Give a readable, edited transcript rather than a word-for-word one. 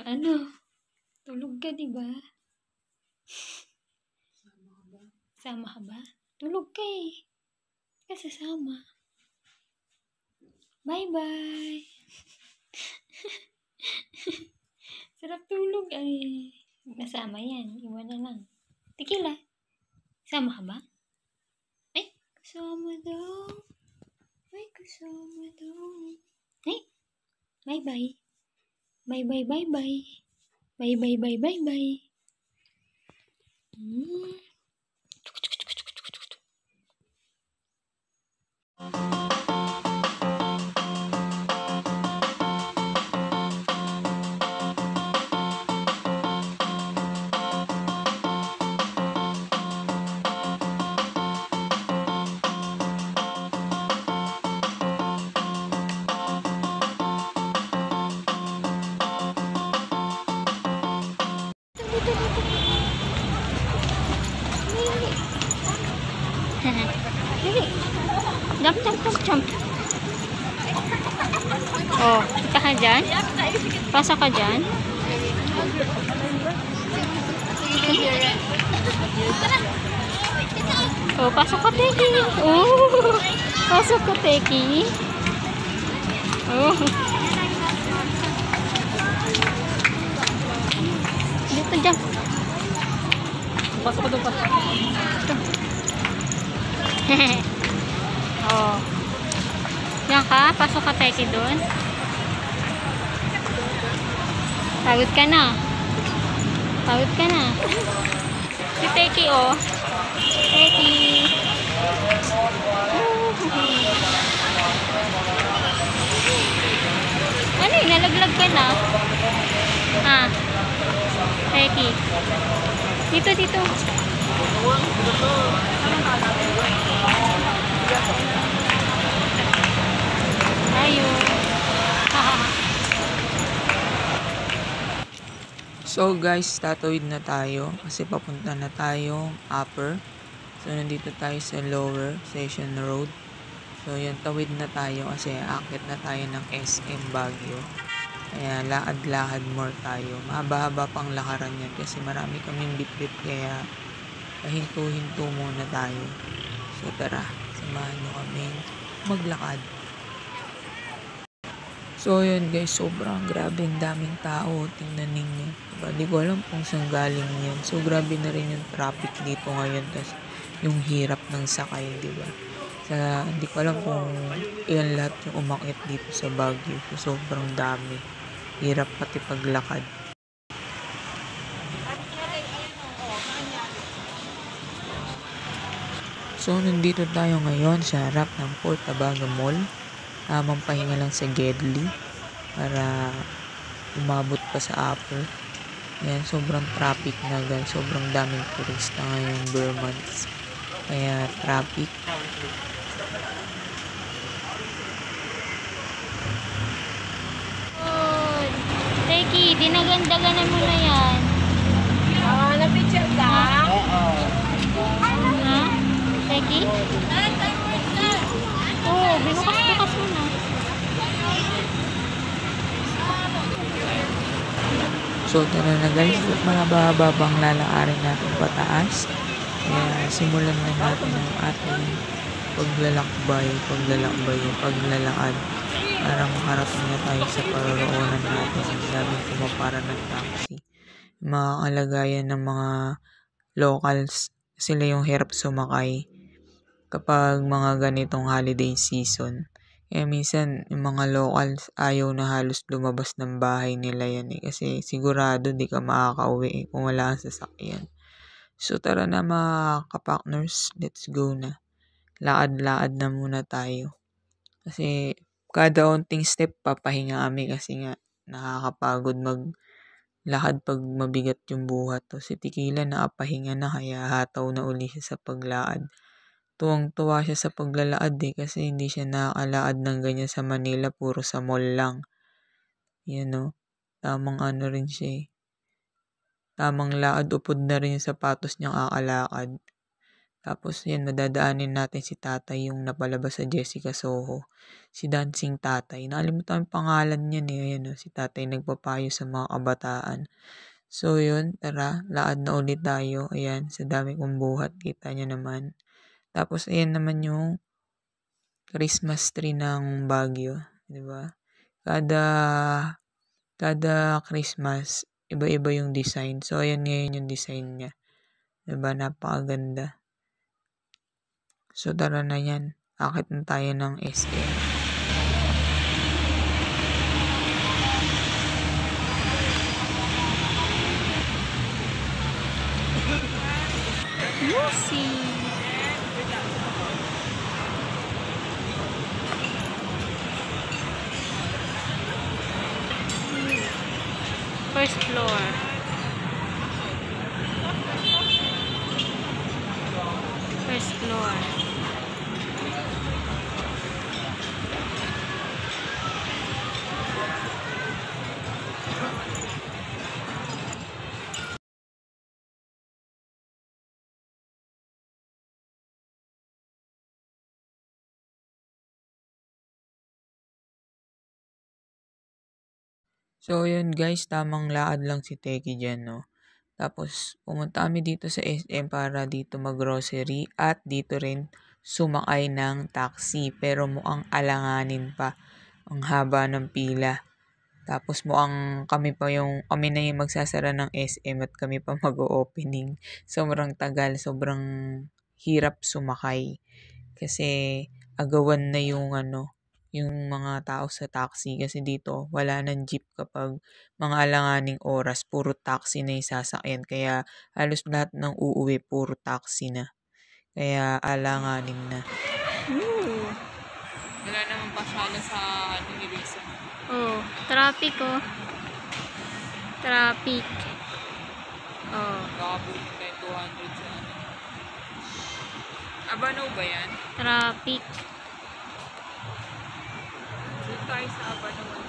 Ano? Tulog ka, di ba? Sama ka ba? Tulog ka eh. Kasasama. Bye-bye. Sarap tulog ay. Nasama yan. Iwan na lang. Tikila. Sama ka ba? Ay, kasama daw. Ay, kasama daw. Ay, bye-bye. Bye-bye, bye-bye. Bye-bye, bye-bye, bye. Dali. Jump, jump, jump, jump. Oh, kita ka dyan? Pasok ka dyan? Oh, pasok ka, Teki. Oh, pasok ka, Teki. Oh. Dito, dyan. Pasok ka doon, pasok. Oh. Yan ka? Pasok ka, Teki, doon. Pagod ka na. Pagod ka na. Si Teki, oh. Teki. Ano eh? Nalaglag ka na. Ah. Teki. Dito, dito. Ayun. So guys, tatawid na tayo kasi papunta na tayong upper. So nandito tayo sa lower Session Road. So yan, tawid na tayo kasi akit na tayo ng SM Baguio. Kaya lakad-lakad more tayo. Mahaba-haba pang lakaran yan kasi marami kaming bitbit kaya pahinto-hinto muna tayo. So tara, samahan nyo kaming maglakad. So yun guys, sobrang grabing daming tao. Tingnan ninyo. Diba? Di ko alam kung saan galing yan. So grabe na rin yung traffic dito ngayon. Tas yung hirap ng sakay, diba? Hindi ko alam kung ilan lahat yung umakyat dito sa Baguio. So sobrang dami. Hirap pati paglakad. So nandito tayo ngayon sa harap ng Port Tabaga Mall. Tamang pahinga lang sa Gedli para umabot pa sa upper. Ayan, sobrang traffic na guys. Sobrang daming turista ngayong bare months. Kaya traffic. Good. Teki, dinagandaganan mo na yan. Na-picture ka? Ha? Teki? Oo, binukas-bukas mo na. So tara na guys, mahaba-haba bang lalakarin natin pataas. Kaya simulan na natin ang ating paglalakbay, paglalakad. Para makarating na tayo sa paroroonan natin. Ang daming pumapara ng taxi. Mga kalagayan ng mga locals, sila yung hirap sumakay kapag mga ganitong holiday season. Kaya minsan yung mga locals ayaw na halos lumabas ng bahay nila yan eh. Kasi sigurado di ka makakauwi eh, kung wala kang sasakyan. So tara na mga kapartners, let's go na. Lakad-lakad na muna tayo. Kasi kada unting step papahinga kami kasi nga nakakapagod maglakad pag mabigat yung buhat. So si Tikila nakapahinga na kaya hataw na uli siya sa paglakad. Tuwang-tuwa siya sa paglalakad eh kasi hindi siya nakakalaad ng ganyan sa Manila, puro sa mall lang. Yan o, tamang ano rin siya eh. Tamang lakad, upod na rin yung sapatos niyang kakalakad. Tapos yan, madadaanin natin si tatay yung napalabas sa Jessica Soho. Si Dancing Tatay. Nakalimutan yung pangalan niya Ayan, si tatay nagpapayo sa mga kabataan. So yun, tara, lakad na ulit tayo. Ayan, sa dami kong buhat, kita nyo naman. Tapos ayan naman yung Christmas tree ng Baguio. Diba? Kada Christmas, iba-iba yung design. So ayan ngayon yung design niya. Diba? Napakaganda. So tara na yan. Akit na tayo ng SM. Lucy! First floor. First floor. So yun guys, tamang lakad lang si Teki dyan, no? Tapos pumunta kami dito sa SM para dito mag-grocery at dito rin sumakay ng taxi. Pero mukhang alanganin pa. Ang haba ng pila. Tapos mukhang kami na yung magsasara ng SM at kami pa mag-opening. Sobrang tagal, sobrang hirap sumakay. Kasi agawan na yung mga tao sa taxi. Kasi dito wala nang jeep kapag mga alanganing oras. Puro taxi na yung sasakyan. Kaya halos lahat ng uuwi puro taxi na. Kaya alanganin na. Ooh. Wala naman pasala sa nilisa. Oh, traffic oh. Traffic. Oh, Nakabuli tayo 200 sa Abano ba yan? traffic. Doon tayo sa Abano.